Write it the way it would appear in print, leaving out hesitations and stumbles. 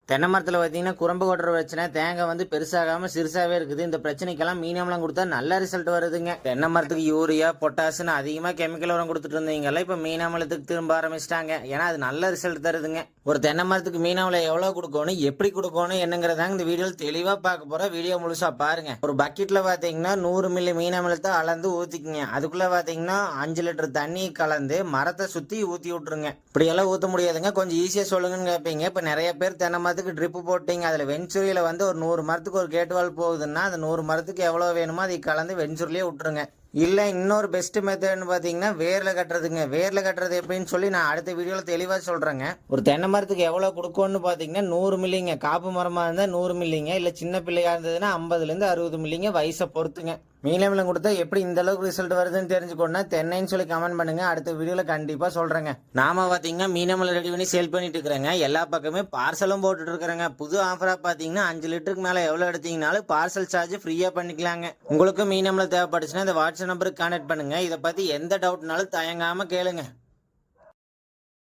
தென்னை மரத்தில் பார்த்தீங்கன்னா குரம்பு கொட்டுற பிரச்சனை, தேங்காய் வந்து பெருசாகாமல் சிறுசாகவே இருக்குது. இந்த பிரச்சனைக்கெல்லாம் மீனம்லாம் கொடுத்தா நல்ல ரிசல்ட் வருதுங்க. தென்னை மரத்துக்கு யூரியா பொட்டாசுன்னு அதிகமாக கெமிக்கல் உரம் கொடுத்துட்டு இருந்தீங்கல்ல, இப்போ மீனாமலத்துக்கு திரும்ப ஆரம்பிச்சிட்டாங்க. ஏன்னா அது நல்ல ரிசல்ட் தருதுங்க. ஒரு தென்னை மரத்துக்கு மீனாமலை எவ்வளோ கொடுக்கணும், எப்படி கொடுக்கணும் என்னங்கிறதாங்க இந்த வீடியோவில் தெளிவாக பார்க்க போகிறோம். வீடியோ முழுசாக பாருங்க. ஒரு பக்கெட்டில் பார்த்தீங்கன்னா 100 மில்லி மீனாமலத்தை அளந்து ஊற்றிக்குங்க. அதுக்குள்ளே பார்த்தீங்கன்னா 5 லிட்டர் தண்ணி கலந்து மரத்தை சுற்றி ஊற்றி விட்ருங்க. இப்படியெல்லாம் ஊற்ற முடியாதுங்க, கொஞ்சம் ஈஸியாக சொல்லுங்கன்னு கேட்பீங்க. இப்போ நிறைய பேர் தென்னை மரத்துக்கு ட்ரிப்பு போட்டீங்க. அதில் வெஞ்சூரியில் வந்து ஒரு 100 மரத்துக்கு ஒரு கேட்டுவால் போகுதுன்னா அந்த 100 மரத்துக்கு எவ்வளோ வேணுமோ அதை கலந்து வெஞ்சூர்லேயே விட்டுருங்க. இல்லை இன்னொரு பெஸ்ட் மெத்தட்னு பார்த்தீங்கன்னா வேரில் கட்டுறதுங்க. வேரில் கட்டுறது எப்படின்னு சொல்லி நான் அடுத்த வீடியோவில் தெளிவாக சொல்கிறேங்க. ஒரு தென்னை மரத்துக்கு எவ்வளோ கொடுக்கணும்னு பார்த்தீங்கன்னா 100 மில்லிங்க. காப்பு மரமாக இருந்தால் 100 மில்லிங்க, இல்லை சின்ன பிள்ளையாக இருந்ததுன்னா 50லேருந்து 60 மில்லிங்க, வயசை பொறுத்துங்க. மீனமிலம் கொடுத்தா எப்படி இந்த அளவுக்கு ரிசல்ட் வருதுன்னு தெரிஞ்சுக்கணும்னா தென்னைன்னு சொல்லி கமெண்ட் பண்ணுங்க. அடுத்த வீடியோவில் கண்டிப்பாக சொல்கிறேங்க. நாம பார்த்தீங்கன்னா மீனமிலம் ரெடி பண்ணி சேல் பண்ணிட்டு இருக்கிறேங்க. எல்லா பக்கமே பார்சலும் போட்டுட்டு இருக்கிறேங்க. புது ஆஃபராக பார்த்தீங்கன்னா 5 லிட்டருக்கு மேலே எவ்வளோ எடுத்தீங்கனாலும் பார்சல் சார்ஜ் ஃப்ரீயாக பண்ணிக்கலாங்க. உங்களுக்கு மீனமிலம் தேவைப்பட்டுச்சுன்னா இந்த வாட்ஸ்அப் நம்பருக்கு கான்டாக்ட் பண்ணுங்க. இதை பற்றி எந்த டவுட்னாலும் தயங்காமல் கேளுங்க.